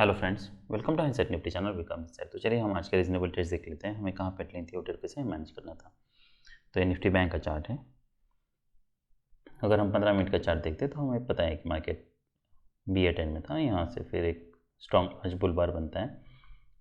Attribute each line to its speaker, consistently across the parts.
Speaker 1: Hello friends, welcome to हाइंसाइट Nifty channel Vikram sir. तो चलिए हम आज के रीजनेबल ट्रेड्स देख लेते हैं। हमें कहाँ पे लेनी थी और कैसे मैनेज करना था। तो ये निफ्टी बैंक का चार्ट है। अगर हम 15 मिनट का चार्ट देखते हैं तो हमें पता है कि मार्केट BA10 में था। यहाँ से फिर एक स्ट्रॉन्ग आज बुल बार बनता है।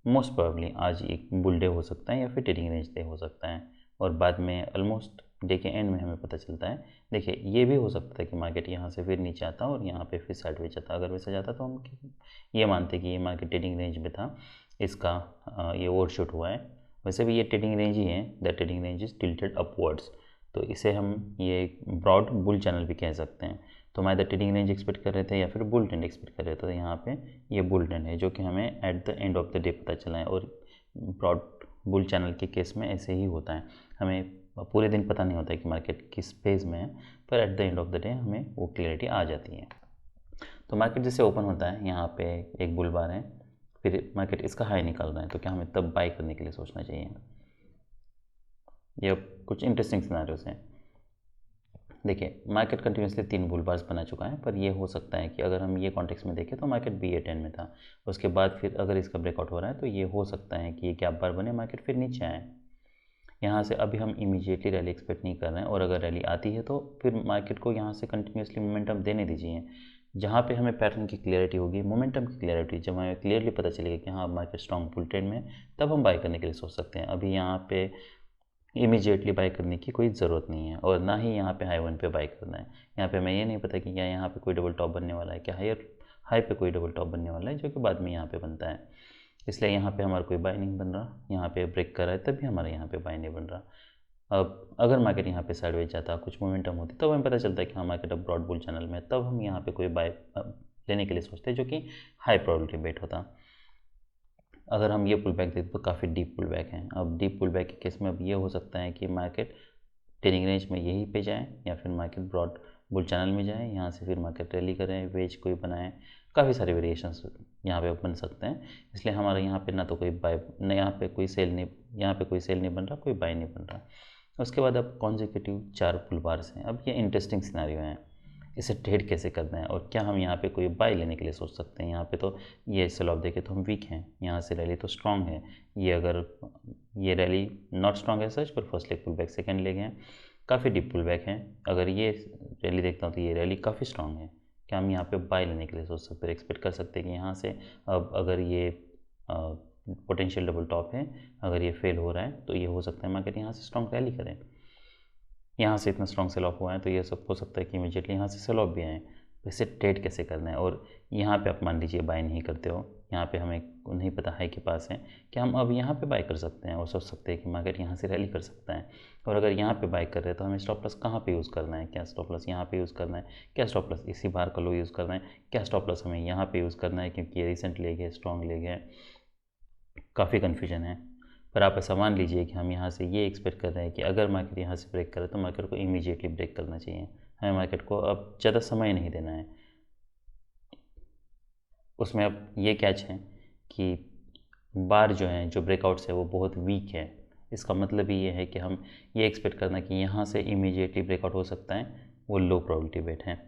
Speaker 1: मोस्ट प्रोबेबली आज एक बुल डे हो सकता है या फिर ट्रेडिंग रेंज डे हो सकता है, और बाद में ऑलमोस्ट डे के एंड में हमें पता चलता है। देखिए, ये भी हो सकता है कि मार्केट यहाँ से फिर नीचे आता और यहाँ पे फिर साइडवेज जाता। अगर वैसा जाता तो हम ये मानते कि ये मार्केट ट्रेडिंग रेंज में था, इसका ये ओवरशूट हुआ है। वैसे भी ये ट्रेडिंग रेंज ही है, the trading range is tilted upwards, तो इसे हम ये ब्रॉड बुल चैनल भी कह सकते हैं। तो हम इधर ट्रेडिंग रेंज एक्सपेक्ट कर रहे थे या फिर बुल ट्रेंड एक्सपेक्ट कर रहे थे। तो यहाँ पे ये बुल ट्रेंड है जो कि हमें at the end of the day पता चला है, और ब्रॉड बुल चैनल के केस में ऐसे ही होता है। हमें पूरे दिन पता नहीं होता है कि मार्केट किस फेज़ में है, पर at the end of the day हमें वो क्लियरिटी आ जाती है। तो मार्केट जैसे ओपन होता है, यहाँ पे एक बुल बार है, फिर मार्केट इसका हाई निकल रहा है, तो क्या हमें तब बाई करने के लिए सोचना चाहिए। ये कुछ इंटरेस्टिंग सिनारियोस हैं। देखिए, मार्केट कंटिन्यूसली 3 बुल बार्स बना चुका है, पर ये हो सकता है कि अगर हम ये कॉन्टेक्स्ट में देखें तो मार्केट BA10 में था। उसके बाद फिर अगर इसका ब्रेकआउट हो रहा है तो ये हो सकता है कि ये गैप बार बने, मार्केट फिर नीचे आए। यहाँ से अभी हम इमीडिएटली रैली एक्सपेक्ट नहीं कर रहे हैं, और अगर रैली आती है तो फिर मार्केट को यहाँ से कंटिन्यूसली मोमेंटम देने दीजिए। जहाँ पे हमें पैटर्न की क्लियरिटी होगी, मोमेंटम की क्लियरिटी, जब हमें क्लियरली पता चलेगा कि हाँ मार्केट स्ट्रॉन्ग बुल ट्रेंड में, तब हम बाय करने के लिए सोच सकते हैं। अभी यहाँ पे इमीडिएटली बाय करने की कोई ज़रूरत नहीं है, और ना ही यहाँ पे हाई वन पे बाय करना है। यहाँ पे हमें ये नहीं पता कि क्या यहाँ पे कोई डबल टॉप बनने वाला है, क्या हायर हाई पे कोई डबल टॉप बनने वाला है, जो कि बाद में यहाँ पे बनता है। इसलिए यहाँ पे हमारा कोई बाय नहीं बन रहा। यहाँ पे ब्रेक कर रहा है, तभी हमारे यहाँ पे बाय नहीं बन रहा। अब अगर मार्केट यहाँ पे साइडवेज जाता, कुछ मोमेंटम होती, तब हमें पता चलता है कि हाँ मार्केट अब ब्रॉड बुल चैनल में, तब हम यहाँ पे कोई बाय लेने के लिए सोचते हैं, जो कि हाई प्रोबेबिलिटी बेट होता। अगर हम ये पुल बैक देखते तो काफ़ी डीप पुल बैक है। अब डीप पुल बैक के केस में अब ये हो सकता है कि मार्केट ट्रेडिंग रेंज में यहीं पे जाए, या फिर मार्केट ब्रॉड बुल चैनल में जाए, यहाँ से फिर मार्केट रैली करें, वेज कोई बनाए। काफ़ी सारे वेरिएशंस यहाँ पे बन सकते हैं। इसलिए हमारे यहाँ पे ना तो कोई बाय, न यहाँ पे कोई सेल नहीं, यहाँ पे कोई सेल नहीं बन रहा, कोई बाय नहीं बन रहा। उसके बाद अब कॉन्जिक्यूटिव 4 पुल बार्स हैं। अब ये इंटरेस्टिंग सिनेरियो हैं, इसे ट्रेड कैसे करना है, और क्या हम यहाँ पे कोई बाय लेने के लिए सोच सकते हैं। यहाँ पे तो ये सेल ऑफ देखे तो हम वीक हैं, यहाँ से रैली तो स्ट्रांग है। ये अगर ये रैली नॉट स्ट्रांग है सच, पर first leg pull back, second leg है, काफ़ी डीप पुल बैक है। अगर ये रैली देखता हूँ तो ये रैली काफ़ी स्ट्रांग है। क्या हम यहाँ पे बाय लेने के लिए सोच सकते हैं, एक्सपेक्ट कर सकते हैं कि यहाँ से अब अगर ये पोटेंशियल डबल टॉप है, अगर ये फेल हो रहा है तो ये हो सकता है मार्केट यहाँ से स्ट्रांग रैली करें। यहाँ से इतना स्ट्रॉन्ग सेल ऑफ हुआ है तो ये सब हो सकता है कि इमीडिएटली यहाँ से सेल ऑफ भी आए। तो इसे ट्रेड कैसे करना है, और यहाँ पे आप मान लीजिए बाय नहीं करते हो, यहाँ पे हमें नहीं पता हाई के पास है, कि हम अब यहाँ पे बाय कर सकते हैं और सोच सकते हैं कि मार्केट यहाँ से रैली कर सकता है। और अगर यहाँ पे बाय कर रहे हैं तो हमें स्टॉप लॉस कहाँ पे यूज़ करना है, क्या स्टॉप लॉस यहाँ पे यूज़ करना है, क्या स्टॉप लॉस इसी बार का लो यूज़ करना है, क्या स्टॉप लॉस हमें यहाँ पे यूज़ करना है, क्योंकि ये रिसेंट लेग है, स्ट्रॉन्ग लेग है। काफ़ी कन्फ्यूजन है। पर आप ऐसा मान लीजिए कि हम यहाँ से ये एक्सपेक्ट कर रहे हैं कि अगर मार्केट यहाँ से ब्रेक करे तो मार्केट को इमीडिएटली ब्रेक करना चाहिए। हमें मार्केट को अब ज़्यादा समय नहीं देना है। उसमें अब ये कैच है कि बार जो है, जो ब्रेकआउट्स है, वो बहुत वीक है। इसका मतलब ये है कि हम ये एक्सपेक्ट करना कि यहाँ से इमीडिएटली ब्रेकआउट हो सकता है, वो लो प्रोबेबिलिटी बेट है।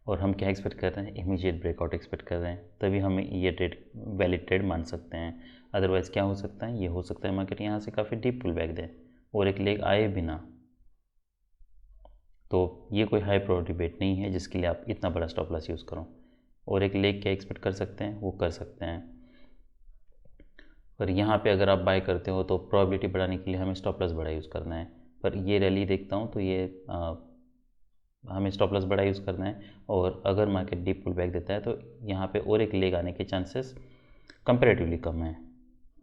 Speaker 1: और हम क्या एक्सपेक्ट कर रहे हैं, इमीडिएट ब्रेकआउट एक्सपेक्ट कर रहे हैं, तभी हम ये ट्रेड वैलिड ट्रेड मान सकते हैं। अदरवाइज़ क्या हो सकता है, ये हो सकता है मार्केट यहाँ से काफ़ी डीप पुल बैक दे और एक लेग आए बिना। तो ये कोई हाई प्रोबेबिलिटी बेट नहीं है जिसके लिए आप इतना बड़ा स्टॉप लॉस यूज़ करो। और एक लेग क्या एक्सपेक्ट कर सकते हैं, वो कर सकते हैं। पर यहाँ पे अगर आप बाय करते हो तो प्रोबेबिलिटी बढ़ाने के लिए हमें स्टॉप लॉस बड़ा यूज़ करना है। पर ये रैली देखता हूँ तो ये हमें स्टॉप लॉस बड़ा यूज़ करना है। और अगर मार्केट डीप पुल बैक देता है तो यहाँ पे और एक लेग आने के चांसेस कंपैरेटिवली कम है।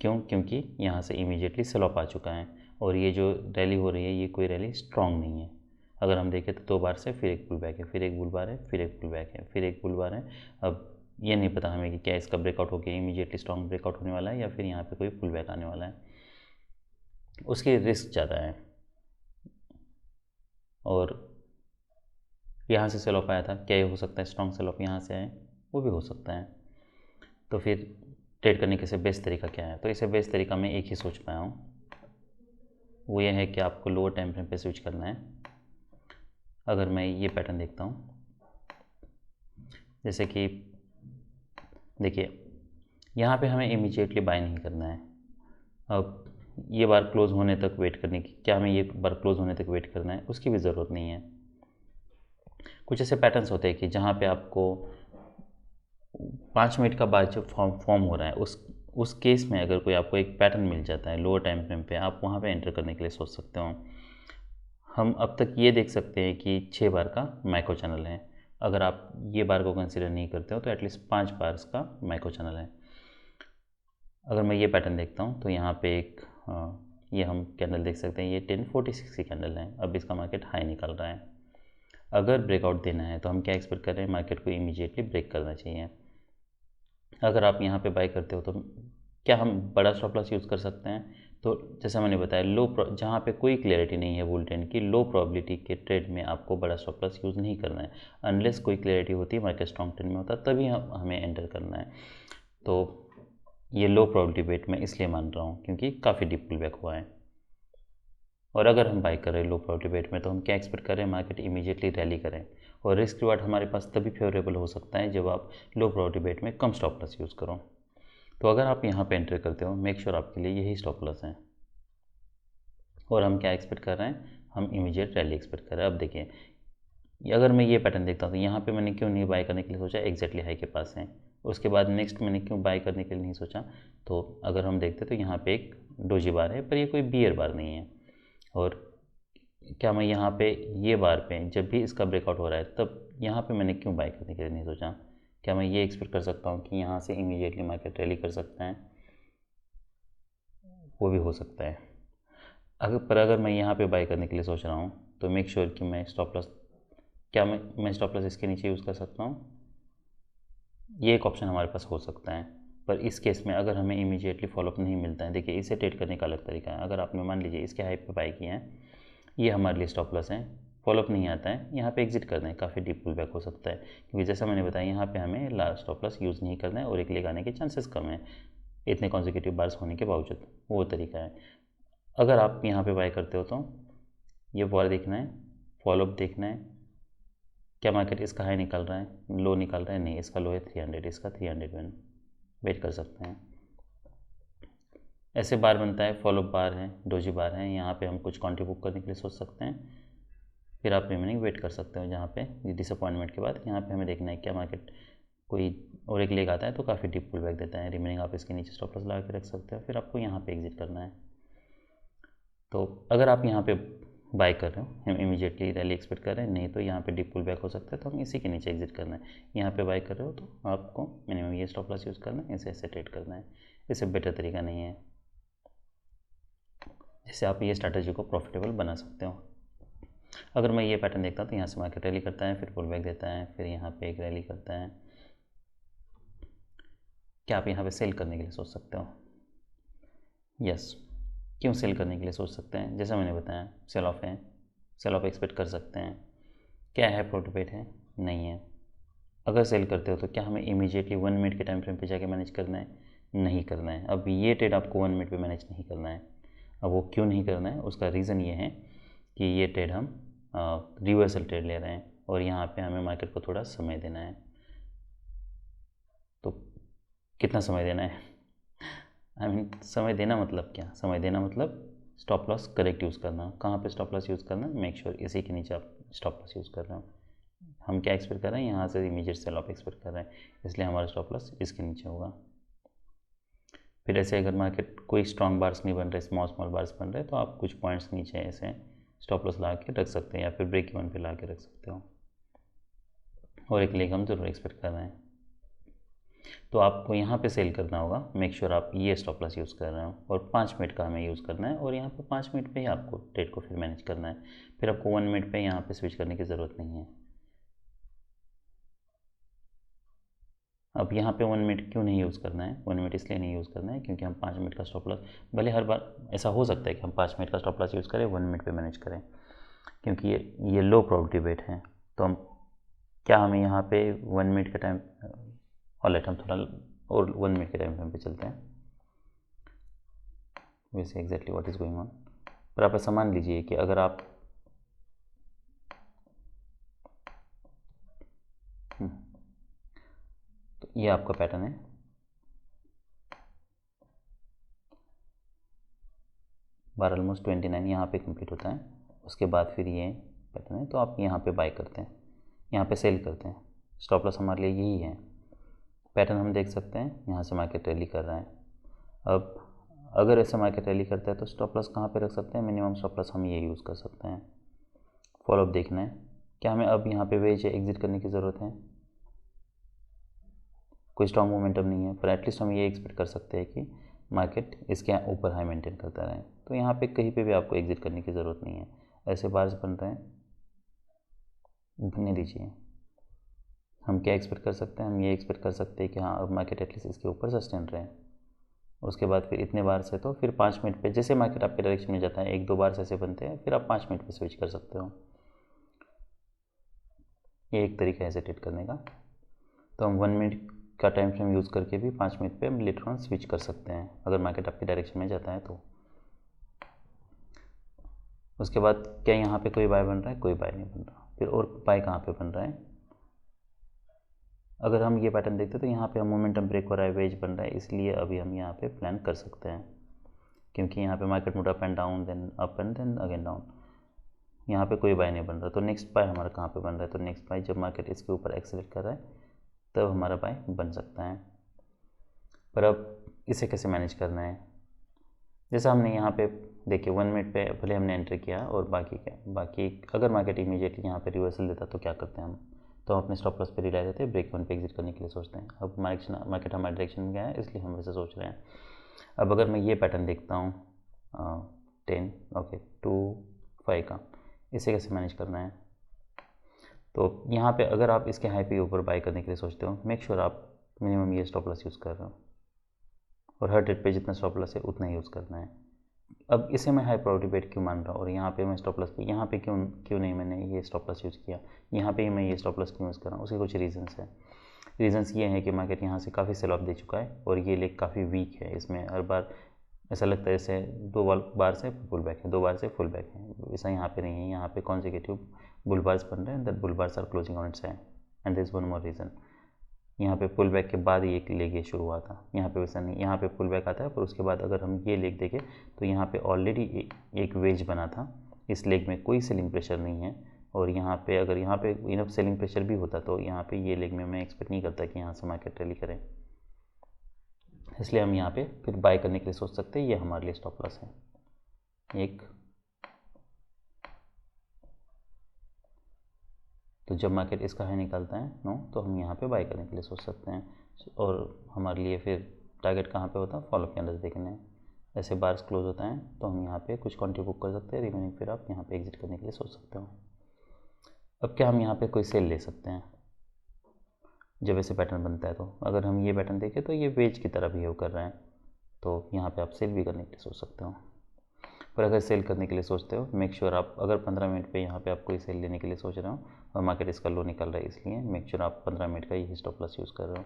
Speaker 1: क्यों? क्योंकि यहाँ से इमीडिएटली सेल ऑफ आ चुका है, और ये जो रैली हो रही है ये कोई रैली स्ट्रांग नहीं है। अगर हम देखें तो 2 बार से फिर एक पुल बैक है, फिर एक बुल बार है, फिर एक पुल बैक है, फिर एक बुल बार है। अब ये नहीं पता हमें कि क्या इसका ब्रेकआउट होकर इमीडिएटली स्ट्रांग ब्रेकआउट होने वाला है, या फिर यहाँ पे कोई पुल बैक आने वाला है। उसकी रिस्क ज़्यादा है। और यहाँ से सेल ऑफ आया था, क्या ये हो सकता है स्ट्रॉन्ग सेल ऑफ यहाँ से आए, वो भी हो सकता है। तो फिर ट्रेड करने के से बेस्ट तरीका क्या है, तो इसे बेस्ट तरीका मैं एक ही सोच पाया हूँ, वो ये है कि आपको लोअर टाइम फ्रेम पे स्विच करना है। अगर मैं ये पैटर्न देखता हूँ, जैसे कि देखिए यहाँ पे हमें इमीडिएटली बाय नहीं करना है। अब ये बार क्लोज़ होने तक वेट करने की, क्या हमें ये बार क्लोज़ होने तक वेट करना है, उसकी भी ज़रूरत नहीं है। कुछ ऐसे पैटर्न्स होते हैं कि जहाँ पे आपको 5 मिनट का बाद जब फॉर्म हो रहा है, उस केस में अगर कोई आपको एक पैटर्न मिल जाता है लोअर टाइम फ्रेम पे, आप वहाँ पे एंटर करने के लिए सोच सकते हो। हम अब तक ये देख सकते हैं कि 6 बार का माइक्रो चैनल है। अगर आप ये बार को कंसिडर नहीं करते हो तो एटलीस्ट 5 बार्स का माइक्रो चैनल है। अगर मैं ये पैटर्न देखता हूँ तो यहाँ पे एक ये हम कैंडल देख सकते हैं, ये 1046 की कैंडल है। अब इसका मार्केट हाई निकल रहा है। अगर ब्रेकआउट देना है तो हम क्या एक्सपेक्ट कर रहे हैं, मार्केट को इमीडिएटली ब्रेक करना चाहिए। अगर आप यहाँ पे बाय करते हो तो क्या हम बड़ा स्टॉप लॉस यूज़ कर सकते हैं? तो जैसा मैंने बताया, जहाँ पे कोई क्लैरिटी नहीं है बुल ट्रेंड की, लो प्रोबेबिलिटी के ट्रेड में आपको बड़ा स्टॉप लॉस यूज़ नहीं करना है। अनलेस कोई क्लैरिटी होती है, मार्केट स्ट्रॉन्ग ट्रेंड में होता है, तभी हमें एंटर करना है। तो ये लो प्रोबेबिलिटी वेट मैं इसलिए मान रहा हूँ क्योंकि काफ़ी डीप पुल बैक हुआ है। और अगर हम बाई कर रहे हैं लो प्रोबेबिलिटी वेट में, तो हम क्या एक्सपेक्ट कर रहे हैं, मार्केट इमीडिएटली रैली करें। और रिस्क रिवार्ड हमारे पास तभी फेवरेबल हो सकता है जब आप लो प्रोबेबिलिटी वेट में कम स्टॉप लॉस यूज़ करो। तो अगर आप यहाँ पे एंटर करते हो, मेक श्योर आपके लिए यही स्टॉप लॉस है। और हम क्या एक्सपेक्ट कर रहे हैं, हम इमीडिएट रैली एक्सपेक्ट कर रहे हैं। अब देखिए, अगर मैं ये पैटर्न देखता हूँ तो यहाँ पे मैंने क्यों नहीं बाय करने के लिए सोचा, एग्जैक्टली हाई के पास है। उसके बाद नेक्स्ट मैंने क्यों बाय करने के लिए नहीं सोचा, तो अगर हम देखते तो यहाँ पे एक डोजी बार है, पर ये कोई बियर बार नहीं है। और क्या मैं यहाँ पे ये बार पे जब भी इसका ब्रेकआउट हो रहा है, तब यहाँ पे मैंने क्यों बाय करने के लिए नहीं सोचा? क्या मैं ये एक्सपेक्ट कर सकता हूँ कि यहाँ से इमीडिएटली मार्केट रैली कर सकता है? वो भी हो सकता है। अगर मैं यहाँ पे बाय करने के लिए सोच रहा हूँ तो मेक श्योर कि मैं स्टॉप लॉस, क्या मैं स्टॉप लॉस इसके नीचे यूज़ कर सकता हूँ? ये एक ऑप्शन हमारे पास हो सकता है। पर इस केस में अगर हमें इमीडिएटली फॉलोअप नहीं मिलता है, देखिए इसे ट्रेड करने का अलग तरीका है। अगर आपने मान लीजिए इसके हाई पे बाय किए हैं, ये हमारे लिए स्टॉप लॉस है, फॉलोअप नहीं आता है, यहाँ पे एग्जिट करना है, काफ़ी डीप पुल बैक हो सकता है। क्योंकि जैसा मैंने बताया, यहाँ पे हमें लास्ट स्टॉप लॉस यूज़ नहीं करना है और एक लेग आने के चांसेस कम है, इतने कॉन्जिक्यूटिव बार्स होने के बावजूद। वो तरीका है। अगर आप यहाँ पे बाय करते हो तो ये बार देखना है, फॉलोअप देखना है, क्या मार्केट इसका हाई निकल रहा है, लो निकल रहा है, नहीं इसका लो है 300, इसका 301, वेट कर सकते हैं। ऐसे बार बनता है, फॉलोअप बार है, डोजी बार है, यहाँ पे हम कुछ क्वांटिटी बुक करने के लिए सोच सकते हैं। फिर आप रिमेनिंग वेट कर सकते हो। जहाँ पे डिसअपॉइंटमेंट के बाद यहाँ पे हमें देखना है क्या मार्केट कोई और एक लेग आता है तो काफ़ी डीप पुल बैक देता है, रिमेनिंग आप इसके नीचे स्टॉप लॉस लगा के रख सकते हो। फिर आपको यहाँ पे एग्जिट करना है। तो अगर आप यहाँ पे बाय कर रहे हो, हम इमीडिएटली रैली एक्सपेक्ट कर रहे हैं, नहीं तो यहाँ पे डीप पुल बैक हो सकता है, तो हम इसी के नीचे एग्जिट करना है। यहाँ पे बाय कर रहे हो तो आपको मिनिमम ये स्टॉप लॉस यूज़ करना है, इसे ऐसे ट्रेड करना है। इससे बेटर तरीका नहीं है जिससे आप ये स्ट्रैटेजी को प्रॉफिटेबल बना सकते हो। अगर मैं ये पैटर्न देखता हूँ तो यहाँ से मार्केट रैली करता है, फिर पुल बैक देता है, फिर यहाँ पे एक रैली करता है। क्या आप यहाँ पे सेल करने के लिए सोच सकते हो? यस। क्यों सेल करने के लिए सोच सकते हैं? जैसा मैंने बताया, सेल ऑफ है, सेल ऑफ एक्सपेक्ट कर सकते हैं। क्या है, प्रोटोपेट है? नहीं है। अगर सेल करते हो तो क्या हमें इमीडिएटली 1 मिनट के टाइम फ्रेम पे जाके मैनेज करना है? नहीं करना है। अब ये ट्रेड आपको 1 मिनट पे मैनेज नहीं करना है। अब वो क्यों नहीं करना है, उसका रीज़न ये है कि ये ट्रेड हम रिवर्सल ट्रेड ले रहे हैं और यहाँ पे हमें मार्केट को थोड़ा समय देना है। तो कितना समय देना है? आई मीन समय देना मतलब क्या? समय देना मतलब स्टॉप लॉस करेक्ट यूज़ करना। कहाँ पे स्टॉप लॉस यूज़ करना? मेक श्योर इसी के नीचे आप स्टॉप लॉस यूज़ कर रहे हो। हम क्या एक्सपेक्ट कर रहे हैं, यहाँ से इमीडिएट सेल ऑफ एक्सपेक्ट कर रहे हैं, इसलिए हमारा स्टॉप लॉस इसके नीचे होगा। फिर ऐसे अगर मार्केट कोई स्ट्रॉन्ग बार्स नहीं बन रहे, स्मॉल बार्स बन रहे, तो आप कुछ पॉइंट्स नीचे ऐसे स्टॉप लॉस ला के रख सकते हैं या फिर ब्रेक इवन पे ला के रख सकते हो। और एक लेग हम जरूर एक्सपेक्ट कर रहे हैं, तो आपको यहाँ पे सेल करना होगा। मेक श्योर आप ये स्टॉप लॉस यूज़ कर रहे हो और 5 मिनट का हमें यूज़ करना है और यहाँ पे 5 मिनट पे ही आपको ट्रेड को फिर मैनेज करना है। फिर आपको 1 मिनट पे यहाँ पे स्विच करने की ज़रूरत नहीं है। अब यहाँ पे 1 मिनट क्यों नहीं यूज़ करना है? 1 मिनट इसलिए नहीं यूज़ करना है क्योंकि हम 5 मिनट का स्टॉप लॉस, भले हर बार ऐसा हो सकता है कि हम 5 मिनट का स्टॉप लॉस यूज़ करें, 1 मिनट पे मैनेज करें, क्योंकि ये लो प्रोबेबिलिटी वेट है। तो हम क्या हमें यहाँ पे 1 मिनट का टाइम, ऑलराइट हम थोड़ा और 1 मिनट के टाइम फ्रेम पे चलते हैं। वैसे exactly what is going on. पर आप ऐसा मान लीजिए कि अगर आप तो ये आपका पैटर्न है। बार ऑलमोस्ट 29 यहाँ पे कंप्लीट होता है। उसके बाद फिर ये पैटर्न है, तो आप यहाँ पे बाय करते हैं, यहाँ पे सेल करते हैं। स्टॉप लॉस हमारे लिए यही है। पैटर्न हम देख सकते हैं, यहाँ से मार्केट रैली कर रहा है। अब अगर ऐसे मार्केट रैली करता है तो स्टॉप लॉस कहाँ पे रख सकते हैं? मिनिमम स्टॉप लॉस हम ये यूज़ कर सकते हैं। फॉलोअप देखना है, क्या हमें अब यहाँ पे वेज एग्जिट करने की ज़रूरत है? कोई स्ट्रॉन्ग मोमेंटम नहीं है, पर एटलीस्ट हम ये एक्सपेक्ट कर सकते हैं कि मार्केट इसके ऊपर हाई मेंटेन करता रहे। तो यहाँ पे कहीं पे भी आपको एग्जिट करने की ज़रूरत नहीं है। ऐसे बार्स बन रहे हैं, बनने दीजिए। हम क्या एक्सपेक्ट कर सकते हैं? हम ये एक्सपेक्ट कर सकते हैं कि हाँ अब मार्केट एटलीस्ट इसके ऊपर सस्टेन रहे। उसके बाद फिर इतने बार से तो फिर 5 मिनट पे जैसे मार्केट आपके डायरेक्शन में जाता है, 1-2 बार से ऐसे बनते हैं, फिर आप 5 मिनट पे स्विच कर सकते हो। ये एक तरीका है ऐसे ट्रेड करने का। तो हम 1 मिनट का टाइम फ्रेम यूज़ करके भी 5 मिनट पे हम लेटर ऑन स्विच कर सकते हैं अगर मार्केट आपके डायरेक्शन में जाता है तो। उसके बाद क्या यहाँ पे कोई बाय बन रहा है? कोई बाय नहीं बन रहा। फिर और बाय कहाँ पे बन रहा है? अगर हम ये पैटर्न देखते तो यहाँ पे हम मोमेंटम ब्रेक हो रहा है, वेज बन रहा है, इसलिए अभी हम यहाँ पे प्लान कर सकते हैं, क्योंकि यहाँ पे market mood up and down, then up and then again down. यहाँ पे कोई बाय नहीं बन रहा, तो नेक्स्ट बाय हमारा कहाँ पे बन रहा है? तो नेक्स्ट बाय जब मार्केट इसके ऊपर एक्सेलेरेट कर रहा है तब हमारा बाय बन सकता है। पर अब इसे कैसे मैनेज करना है? जैसा हमने यहाँ पे देखिए 1 मिनट पे भले हमने एंटर किया और बाकी अगर मार्केट इमीडिएटली यहाँ पे रिवर्सल देता तो क्या करते हैं हम? तो हम अपने स्टॉप लॉस पे रिलाय रहते हैं, ब्रेक वन पे एग्जिट करने के लिए सोचते हैं। अब मार्केट हमारे डायरेक्शन में गया है, इसलिए हम वैसे सोच रहे हैं। अब अगर मैं ये पैटर्न देखता हूँ 10 ओके 2 5 का, इसे कैसे मैनेज करना है? तो यहाँ पे अगर आप इसके हाई पे ऊपर बाय करने के लिए सोचते हो, मेक श्योर आप मिनिमम ये स्टॉप लॉस यूज़ कर रहे हो, और हर ट्रेड पे जितना स्टॉप लॉस है उतना ही यूज़ करना है। अब इसे मैं हाई प्रोबेबिलिटी बेट क्यों मान रहा हूँ, और यहाँ पे मैं स्टॉप लॉस यहाँ पे क्यों नहीं मैंने ये स्टॉप लॉस यूज़ किया, यहाँ पे ही मैं ये स्टॉप लॉस क्यों यूज़ कर रहा हूँ? उसके कुछ रीजंस है। रीजंस ये हैं कि मार्केट यहाँ से काफ़ी सेल ऑफ दे चुका है और ये लेग काफ़ी वीक है। इसमें हर बार ऐसा लगता है जैसे 2 बार से फुल बैक है, 2 बार से फुल बैक है। ऐसा यहाँ पे नहीं है, यहाँ पे कॉन्जिक्यूटिव बुल बार्स बन रहे हैं, that bull bars are closing on its है। And this one more reason, यहाँ पे पुल बैक के बाद ही एक लेग ये शुरू हुआ था। यहाँ पे वैसा नहीं, यहाँ पे पुल बैक आता है, पर उसके बाद अगर हम ये लेग देखें तो यहाँ पे ऑलरेडी एक वेज बना था। इस लेग में कोई सेलिंग प्रेशर नहीं है, और यहाँ पे अगर यहाँ पे इनफ सेलिंग प्रेशर भी होता तो यहाँ पे ये लेग में मैं एक्सपेक्ट नहीं करता कि यहाँ से मार्केट रैली करें। इसलिए हम यहाँ पे फिर बाय करने के लिए सोच सकते हैं। ये हमारे लिए स्टॉप लॉस है एक। तो जब मार्केट इसका हाई निकालता है नो, तो हम यहाँ पे बाय करने के लिए सोच सकते हैं। और हमारे लिए फिर टारगेट कहाँ पे होता है? फॉलोअप कैंडल्स देखने हैं। ऐसे बार्स क्लोज होता है तो हम यहाँ पे कुछ क्वांटिटी बुक कर सकते हैं, रिमेनिंग फिर आप यहाँ पे एग्जिट करने के लिए सोच सकते हो। अब क्या हम यहाँ पे कोई सेल ले सकते हैं जब ऐसे पैटर्न बनता है? तो अगर हम ये पैटर्न देखें तो ये वेज की तरह बिहेव कर रहे हैं, तो यहाँ पे आप सेल भी करने के लिए सोच सकते हो। पर अगर सेल करने के लिए सोचते हो, मेक श्योर आप अगर 15 मिनट पे यहाँ पे आप कोई सेल लेने के लिए सोच रहे हो और मार्केट इसका लो निकल रहा है, इसलिए मेक श्योर आप 15 मिनट का ही स्टॉप लॉस यूज़ कर रहे हो।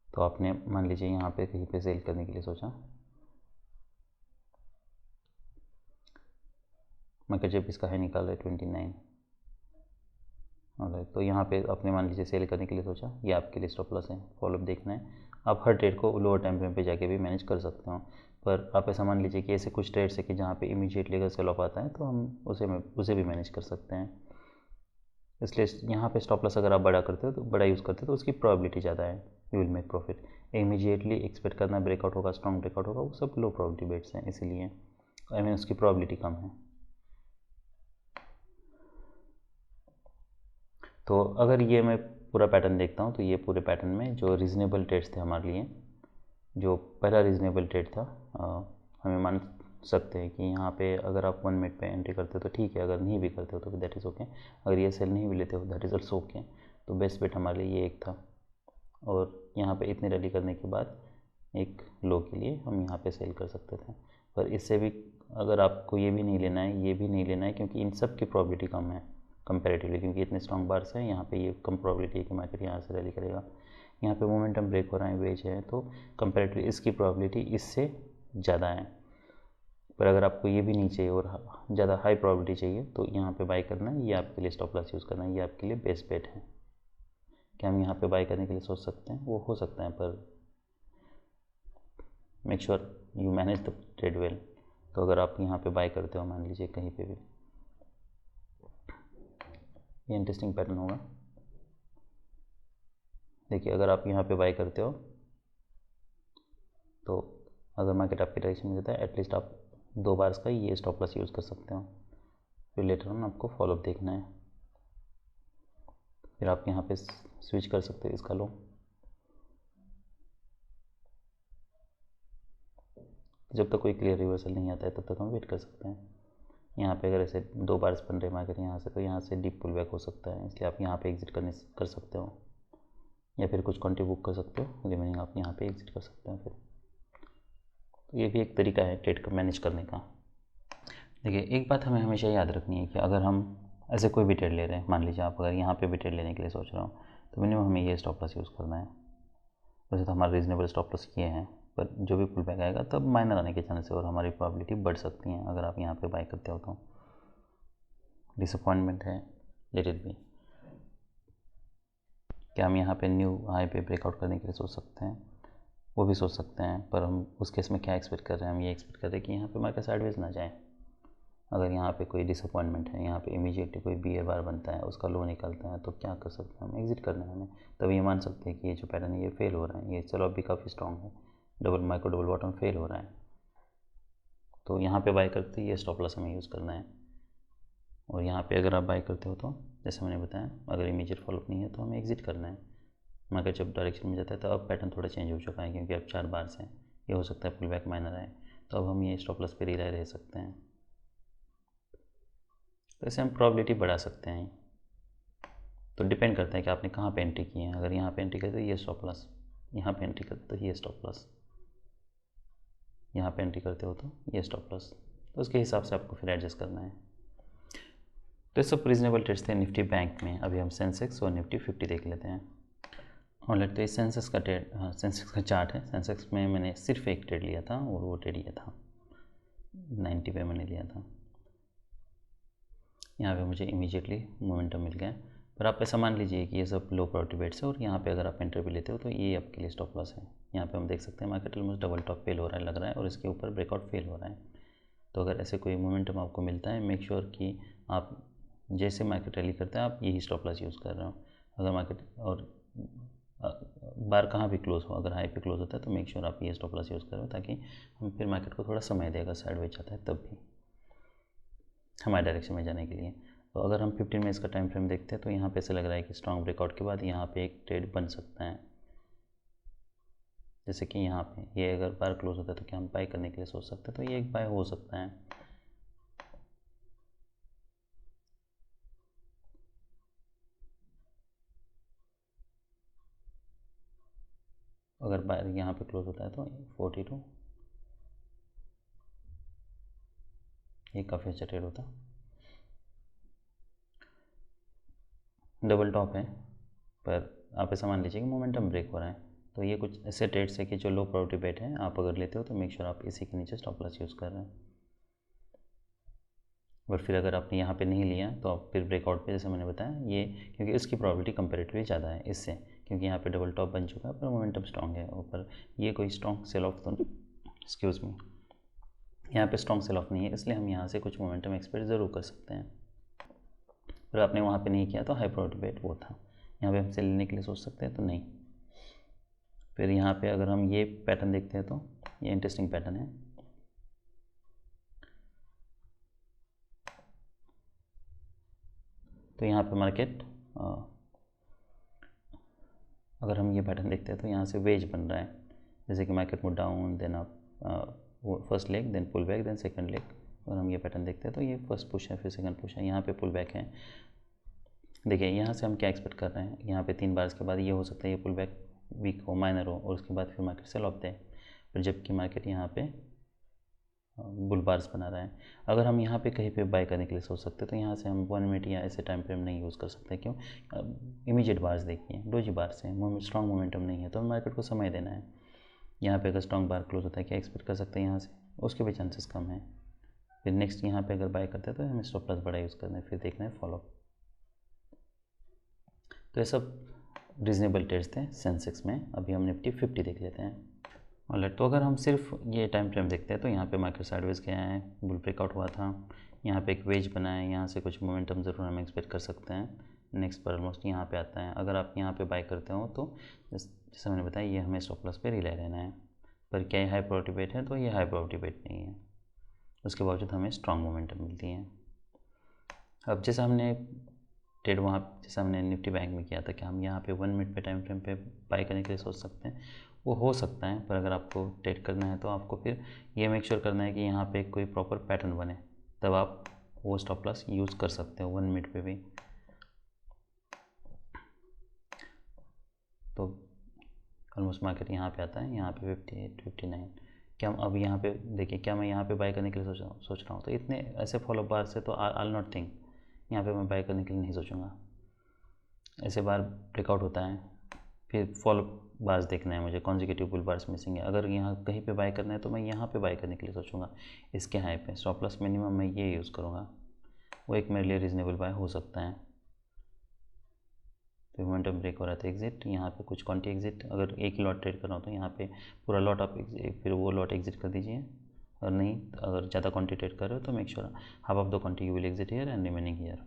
Speaker 1: तो आपने मान लीजिए यहाँ पे कहीं पे सेल करने के लिए सोचा, मार्केट जब इसका है निकाल रहा है 29, और तो यहाँ पे आपने मान लीजिए सेल करने के लिए सोचा, ये आपके लिए स्टॉप लॉस है। फॉलोअप देखना है, आप हर ट्रेड को लोअर टाइम फ्रेम पे जाके भी मैनेज कर सकते हो। पर आप ऐसा मान लीजिए कि ऐसे कुछ ट्रेड्स है कि जहाँ पे इमीडिएटली अगर सेल ऑफ आता है तो हम उसे भी मैनेज कर सकते हैं। इसलिए यहाँ पे स्टॉप लॉस अगर आप बड़ा करते हो तो बड़ा यूज़ करते हो तो उसकी प्रोबेबिलिटी ज़्यादा है, you will make profit. Immediately expect करना ब्रेकआउट होगा, स्ट्रॉन्ग ब्रेकआउट होगा, वो सब लो प्रोबेबिलिटी बेट्स हैं, इसीलिए आई मीन उसकी प्रोबेबिलिटी कम है। तो अगर ये मैं पूरा पैटर्न देखता हूँ तो ये पूरे पैटर्न में जो रीज़नेबल ट्रेड्स थे हमारे लिए, जो पहला रीज़नेबल ट्रेड था, हमें मान सकते हैं कि यहाँ पे अगर आप 1 मिनट पे एंट्री करते हो तो ठीक है, अगर नहीं भी करते हो तो दैट इज़ ओके। अगर ये सेल नहीं भी लेते हो दैट इज़ ऑल्सो ओके। तो बेस्ट बेट हमारे लिए ये एक था, और यहाँ पे इतनी रैली करने के बाद एक लो के लिए हम यहाँ पे सेल कर सकते थे। पर इससे भी अगर आपको ये भी नहीं लेना है, ये भी नहीं लेना है, क्योंकि इन सब की प्रोबेबिलिटी कम है कंपैरेटिवली, क्योंकि इतने स्ट्रॉन्ग बार्स हैं यहाँ पे, ये कम प्रोबेबिलिटी है कि मार्केट यहाँ से रैली करेगा। यहाँ पे मोमेंटम ब्रेक हो रहा है, वेज है, तो कंपैरेटिवली इसकी प्रोबेबिलिटी इससे ज़्यादा है। पर अगर आपको ये भी नहीं चाहिए और ज़्यादा हाई प्रोबेबिलिटी चाहिए तो यहाँ पे बाई करना है, ये आपके लिए स्टॉप लॉस यूज़ करना है, ये आपके लिए बेस्ट बेट है। क्या हम यहाँ पे बाई करने के लिए सोच सकते हैं? वो हो सकता है, पर make sure you manage the trade well. तो अगर आप यहाँ पे बाई करते हो, मान लीजिए कहीं पे भी, ये इंटरेस्टिंग पैटर्न होगा। देखिए अगर आप यहाँ पे बाई करते हो तो अगर मार्केट आपकी डायरेक्शन में जाता है, एटलीस्ट आप 2 बार का ये स्टॉप लॉस यूज़ कर सकते हो। फिर लेटर ऑन आपको फॉलोअप देखना है, फिर आप यहाँ पे स्विच कर सकते हो इसका लो। जब तक कोई क्लियर रिवर्सल नहीं आता है तब तक हम वेट कर सकते हैं। यहाँ पे अगर ऐसे 2 बार बन रहे मार्केट यहाँ से, तो यहाँ से डीप पुल बैक हो सकता है, इसलिए आप यहाँ पे एग्जिट कर सकते हो, या फिर कुछ क्वांटिटी बुक कर सकते हो, रिमेनिंग आप यहाँ पे एग्जिट कर सकते हो। फिर तो ये भी एक तरीका है ट्रेड को मैनेज करने का। देखिए एक बात हमें हमेशा याद रखनी है कि अगर हम ऐसे कोई भी ट्रेड ले रहे हैं, मान लीजिए आप अगर यहाँ पे भी ट्रेड लेने के लिए सोच रहे हो, तो मिनिमम हमें ये स्टॉप लॉस यूज़ करना है। वैसे तो हमारा रीजनेबल स्टॉप लॉस किए हैं, पर जो भी पुल बैक आएगा तब माइनर आने के चांसेस और हमारी प्रोबेबिलिटी बढ़ सकती हैं अगर आप यहाँ पे बाय करते हो। तो डिसअपॉइंटमेंट है, लेट इट बी। क्या हम यहाँ पे न्यू हाई पे ब्रेकआउट करने के लिए सोच सकते हैं? वो भी सोच सकते हैं, पर हम उस केस में क्या एक्सपेक्ट कर रहे हैं? हम ये एक्सपेक्ट कर रहे हैं कि यहाँ पे मार्केट साइडवेज ना जाए। अगर यहाँ पे कोई डिसअपॉइंटमेंट है, यहाँ पे इमीडिएटली कोई बियर बार बनता है, उसका लो निकलता है, तो क्या कर सकते हैं? हम एग्जिट करना है हमें। तब ये मान सकते हैं कि ये जो पैटर्न है ये फेल हो रहा है, ये चलो अभी काफ़ी स्ट्रॉन्ग है, माइक्रो डबल बॉटम फेल हो रहा है, तो यहाँ पे बाय करते ही ये स्टॉप लॉस हमें यूज़ करना है। और यहाँ पे अगर आप बाय करते हो तो जैसे मैंने बताया, अगर इमीडिएट फॉलोअप नहीं है तो हमें एग्जिट करना है। मार्केट जब डायरेक्शन में जाता है तो अब पैटर्न थोड़ा चेंज हो चुका है, क्योंकि अब 4 बार से ये हो सकता है पुल बैक माइनर आए, तो अब हम ये स्टॉप लॉस पे रह सकते हैं। तो ऐसे हम प्रोबेबिलिटी बढ़ा सकते हैं। तो डिपेंड करता है कि आपने कहाँ पे एंट्री की है। अगर यहाँ पे एंट्री करते तो ये स्टॉप लॉस, यहाँ पे एंट्री करते तो ये स्टॉप लॉस, यहाँ पे एंट्री करते हो तो ये स्टॉप लॉस, तो उसके हिसाब से आपको फिर एडजस्ट करना है। तो ये सब रीजनेबल ट्रेड्स थे निफ्टी बैंक में। अभी हम सेंसेक्स और निफ्टी 50 देख लेते हैं। और लेते हैं सेंसेक्स का ट्रेड, सेंसेक्स का चार्ट है। सेंसेक्स में मैंने सिर्फ एक ट्रेड लिया था और वो ट्रेड ये था 90 पे मैंने लिया था। यहाँ पे मुझे इमीडिएटली मोमेंटम मिल गया, पर आप ऐसा मान लीजिए कि ये सब लो प्रायोरिटी बेट्स है और यहाँ पे अगर आप एंटर भी लेते हो तो ये आपके लिए स्टॉप लॉस है। यहाँ पे हम देख सकते हैं market almost double top fail हो रहा है लग रहा है, और इसके ऊपर ब्रेकआउट फेल हो रहा है। तो अगर ऐसे कोई मोमेंटम आपको मिलता है, मेक श्योर कि आप जैसे मार्केट रैली करते हैं आप यही स्टॉप लॉस यूज़ कर रहे हो। अगर मार्केट और बार कहाँ भी क्लोज हो, अगर हाई पे क्लोज होता है तो मेक श्योर आप ये स्टॉप लॉस यूज़ करो, ताकि हम फिर मार्केट को थोड़ा समय देगा साइडवेज जाता है तब भी हमारे डायरेक्शन में जाने के लिए। तो अगर हम 15 मिनट्स का टाइम फ्रेम देखते हैं तो यहाँ पे ऐसा लग रहा है कि स्ट्रॉन्ग ब्रेकआउट के बाद यहाँ पे एक ट्रेड बन सकता है। जैसे कि यहाँ पे ये अगर बार क्लोज होता है तो क्या हम बाय करने के लिए सोच सकते हैं? तो ये एक बाय हो सकता है। अगर बाय यहाँ पे क्लोज होता है तो 42, ये काफ़ी अच्छा ट्रेड होता। डबल टॉप है, पर आप ऐसा मान लीजिए कि मोमेंटम ब्रेक हो रहा है। तो ये कुछ ऐसे ट्रेड्स है कि जो लो प्रायोरिटी बेट है, आप अगर लेते हो तो मेक श्योर आप इसी के नीचे स्टॉप लॉस यूज़ कर रहे हैं। बट फिर अगर आपने यहाँ पे नहीं लिया तो आप फिर ब्रेकआउट पे, जैसे मैंने बताया, ये क्योंकि इसकी प्रोबेबिलिटी कंपेरेटिवली ज़्यादा है इससे, क्योंकि यहाँ पे डबल टॉप बन चुका है पर मोमेंटम स्ट्रॉन्ग है ऊपर। ये कोई स्ट्रॉन्ग सेल ऑफ तो एक्सक्यूज़ मी, यहाँ पे स्ट्रॉन्ग सेल ऑफ नहीं है, इसलिए हम यहाँ से कुछ मोमेंटम एक्सपेक्ट ज़रूर कर सकते हैं। पर आपने वहाँ पे नहीं किया तो हाई प्रायोरिटी बेट वो था। यहाँ पे हम सेल लेने के लिए सोच सकते हैं तो नहीं। फिर यहाँ पे अगर हम ये पैटर्न देखते हैं तो ये इंटरेस्टिंग पैटर्न है। तो यहाँ पे मार्केट अगर हम ये पैटर्न देखते हैं तो यहाँ से वेज बन रहा है, जैसे कि मार्केट मूव डाउन, देन आप first leg, then pull back, then second leg. अगर हम ये पैटर्न देखते हैं तो ये फर्स्ट पुश है, फिर सेकंड पुश है, यहाँ पे पुल बैक है। देखिए यहाँ से हम क्या एक्सपेक्ट कर रहे हैं, यहाँ पे 3 बार के बाद ये हो सकता है ये पुल बैक वीक हो, माइनर हो, और उसके बाद फिर मार्केट सेल ऑफ दे। फिर जबकि मार्केट यहाँ पे बुल बार्स बना रहा है। अगर हम यहाँ पे कहीं पे बाय करने के लिए सोच सकते हैं तो यहाँ से हम 1 मिनट या ऐसे टाइम फ्रेम नहीं यूज़ कर सकते। क्यों? इमीडिएट बार्स देखिए, डोजी बार्स हैं, स्ट्रॉन्ग मोमेंटम नहीं है, तो मार्केट को समय देना है। यहाँ पे अगर स्ट्रॉन्ग बार क्लोज होता है क्या एक्सपेक्ट कर सकते हैं यहाँ से? उसके भी चांसेस कम है। फिर नेक्स्ट यहाँ पे अगर बाय करते हैं तो हमें स्टॉप लॉस बड़ा यूज़ करना है, फिर देखना है फॉलो। तो ये सब रीजनेबल ट्रेड्स थे सेंसेक्स में। अभी हम निफ्टी 50 देख लेते हैं। ऑलराइट, तो अगर हम सिर्फ ये टाइम फ्रेम देखते हैं तो यहाँ पे मार्केट साइडवेज गया है, बुल ब्रेकआउट हुआ था, यहाँ पे एक वेज बना है, यहाँ से कुछ मोमेंटम ज़रूर हम एक्सपेक्ट कर सकते हैं। नेक्स्ट पर ऑलमोस्ट यहाँ पे आता है। अगर आप यहाँ पे बाय करते हो तो जैसे मैंने बताया ये हमें स्टॉप लॉस पे रिले रहना है। पर क्या ये हाई प्रायोरिटी बेट है? तो ये हाई प्रायोरिटी बेट नहीं है, उसके बावजूद हमें स्ट्रॉन्ग मोमेंटम मिलती है। अब जैसे हमने ट्रेड वहाँ जैसे हमने निफ्टी बैंक में किया था कि हम यहाँ पे 1 मिनट पे टाइम फ्रेम पे बाय करने के लिए सोच सकते हैं, वो हो सकता है। पर अगर आपको ट्रेड करना है तो आपको फिर ये मेक श्योर करना है कि यहाँ पे कोई प्रॉपर पैटर्न बने, तब आप वो स्टॉप लॉस यूज़ कर सकते हो 1 मिनट पे भी। तो ऑलमोस्ट मार्केट यहाँ पे आता है, यहाँ पे 58 59। क्या हम अब यहाँ पे देखिए, क्या मैं यहाँ पे बाय करने के लिए सोच रहा हूँ? तो इतने ऐसे फॉलो बार से तो आई नॉट थिंक यहाँ पे मैं बाय करने के लिए नहीं सोचूंगा। ऐसे बार ब्रेकआउट होता है, फिर फॉलो बार्स देखना है मुझे, कॉन्जिक्यूटिव बुल बार्स मिसिंग है। अगर यहाँ कहीं पे बाय करना है तो मैं यहाँ पे बाय करने के लिए सोचूंगा, इसके हाई पे स्टॉप लॉस मिनिमम मैं ये यूज़ करूँगा, वो एक मेरे लिए रीजनेबल बाय हो सकता है। तो मोमेंटम ब्रेक हो रहा था, एग्जिट, यहाँ पे कुछ क्वांटी एग्जिट। अगर एक लॉट ट्रेड कर रहा हूँ तो यहाँ पे पूरा लॉट आप फिर वो लॉट एग्जिट कर दीजिए, और नहीं अगर ज़्यादा क्वांटी ट्रेड कर रहे हो तो make sure half of the क्वांटी you will exit here and remaining here.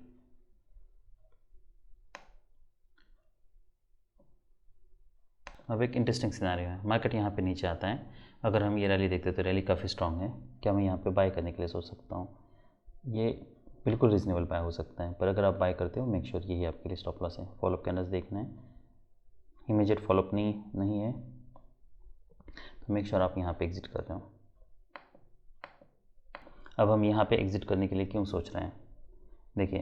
Speaker 1: अब एक इंटरेस्टिंग सिनेरियो है, मार्केट यहाँ पे नीचे आता है, अगर हम ये रैली देखते हैं तो रैली काफ़ी स्ट्रॉन्ग है, क्या मैं यहाँ पे बाय करने के लिए सोच सकता हूँ? ये बिल्कुल रीजनेबल बाय हो सकता है, पर अगर आप बाय करते हो मेक श्योर यही आपके लिए स्टॉप लॉस है। फॉलोअप कैंडल्स देखना है, इमीडिएट फॉलोअप नहीं है तो मेक श्योर आप यहाँ पे एग्जिट कर रहे हो। अब हम यहाँ पे एग्जिट करने के लिए क्यों सोच रहे हैं? देखिए,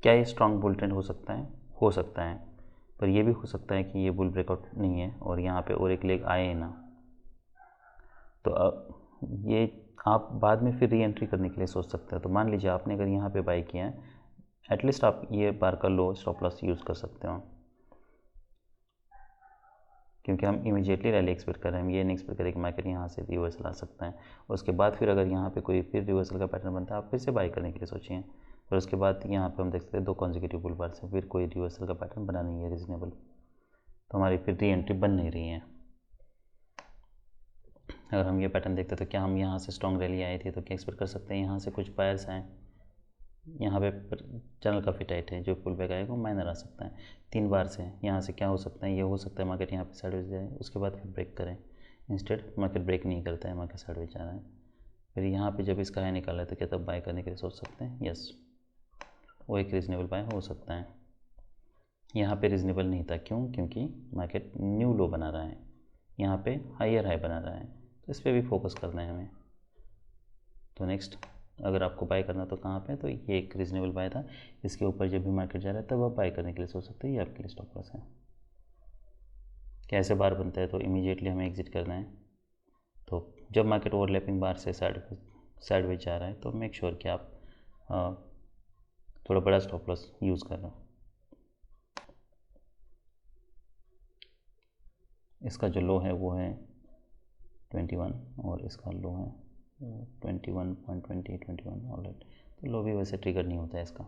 Speaker 1: क्या ये स्ट्रॉन्ग बुल ट्रेंड हो सकता है? हो सकता है, पर यह भी हो सकता है कि ये बुल ब्रेकआउट नहीं है और यहाँ पे और एक लेग आए ना, तो अब ये आप बाद में फिर री एंट्री करने के लिए सोच सकते हो। तो मान लीजिए आपने अगर यहाँ पे बाय किया है, एटलीस्ट आप ये बार का लो स्टॉप लॉस यूज़ कर सकते हो, क्योंकि हम इमीडिएटली रैली एक्सपेक्ट कर रहे हैं। हम ये नहीं एक्सपेक्ट करें कि मार्केट यहाँ से रिवर्सल आ सकता है, उसके बाद फिर अगर यहाँ पे कोई फिर रिवर्सल का पैटर्न बनता है आप फिर से बाय करने के लिए सोचिए। और उसके बाद यहाँ पे हम देख सकते हैं 2 कॉन्जिक्यूटिव बुल बार से फिर कोई रिवर्सल का पैटर्न बना नहीं है रीजनेबल, तो हमारी फिर री एंट्री बन नहीं रही है। अगर हम ये पैटर्न देखते तो क्या हम यहाँ से स्ट्रॉन्ग रैली आई थी तो क्या एक्सपेक्ट कर सकते हैं यहाँ से कुछ बायर्स आए? यहाँ पे चैनल काफ़ी टाइट है, जो पुल बैक आएगा माइनर आ सकता है 3 बार से। यहाँ से क्या हो सकता है? ये हो सकता है मार्केट यहाँ पे साइडवेज जाए, उसके बाद फिर ब्रेक करें। इंस्टेड मार्केट ब्रेक नहीं करता है, मार्केट साइडवेज जा रहा है। फिर यहाँ पे जब इसका हाई निकाला है तो क्या तब बाय करने के लिए सोच सकते हैं? यस, वो एक रीजनेबल बाय हो सकता है। यहाँ पे रीजनेबल नहीं था, क्यों? क्योंकि मार्केट न्यू लो बना रहा है, यहाँ पे हायर हाई बना रहा है, तो इस पर भी फोकस करना है हमें। तो नेक्स्ट अगर आपको बाय करना तो कहाँ पे? तो ये एक रीजनेबल बाय था, इसके ऊपर जब भी मार्केट जा रहा है तब आप बाय करने के लिए सोच सकते हैं, ये आपके लिए स्टॉप लॉस है। कैसे बार बनता है? तो इमीडिएटली हमें एग्जिट करना है। तो जब मार्केट ओवरलैपिंग बार से साइडवेज जा रहा है तो मेक श्योर कि आप थोड़ा बड़ा स्टॉप लॉस यूज़ कर रहे हो। इसका जो लो है वो है 21 और इसका लो है 21.20 21। ऑलराइट, तो लो भी वैसे ट्रिगर नहीं होता है इसका।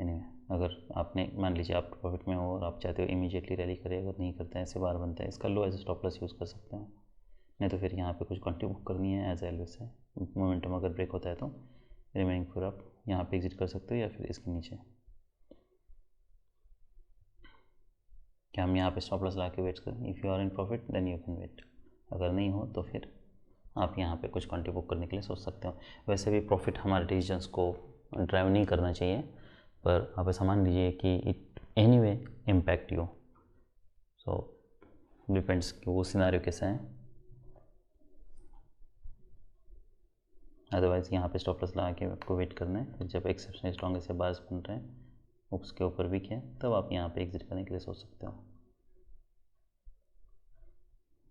Speaker 1: एनीवे, अगर आपने मान लीजिए आप प्रॉफिट में हो और आप चाहते हो इमीडिएटली रैली करे, अगर नहीं करते हैं ऐसे बार बनता है, इसका लो एज स्टॉप लॉस यूज़ कर सकते हो। नहीं तो फिर यहाँ पे कुछ क्वांटिटी बुक करनी है एज एलवेज है। मोमेंटम अगर ब्रेक होता है तो रिमेनिंग फिर आप यहाँ पे एग्जिट कर सकते हो या फिर इसके नीचे। क्या हम यहाँ पे स्टॉप लॉस ला के वेट करें? If you are in profit then you can wait, अगर नहीं हो तो फिर आप यहाँ पे कुछ क्वांटिटी बुक करने के लिए सोच सकते हो। वैसे भी प्रॉफिट हमारे डिसीजंस को ड्राइव नहीं करना चाहिए, पर आप ऐसा मान लीजिए कि it anyway impact you, so depends कि वो सिनेरियो कैसा है। अदरवाइज़ यहाँ पे स्टॉप लॉस लगा के आपको वेट करना है, फिर जब एक्सेप्शनल स्ट्रॉन्ग ऐसे बार्स बन रहे हैं उसके ऊपर भी किया तब आप यहाँ पे एग्जिट करने के लिए सोच सकते हो,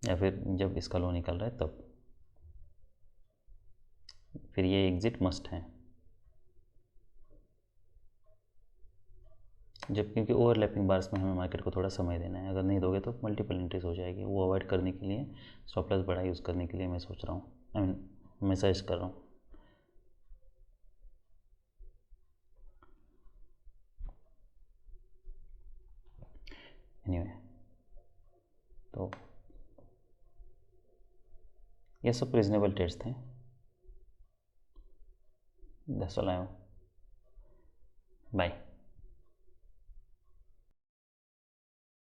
Speaker 1: या फिर जब इसका लो निकल रहा है तब फिर ये एग्जिट मस्ट है। जब क्योंकि ओवरलैपिंग बार्स में हमें मार्केट को थोड़ा समय देना है, अगर नहीं दोगे तो मल्टीपल एंट्रीज हो जाएगी, वो अवॉइड करने के लिए स्टॉप लॉस बड़ा यूज़ करने के लिए मैं सोच रहा हूँ। आई मीन मैं सजेस्ट कर रहा हूँ। एनीवे, तो ये सब रीजनेबल ट्रेड्स थे। That's all. बाय।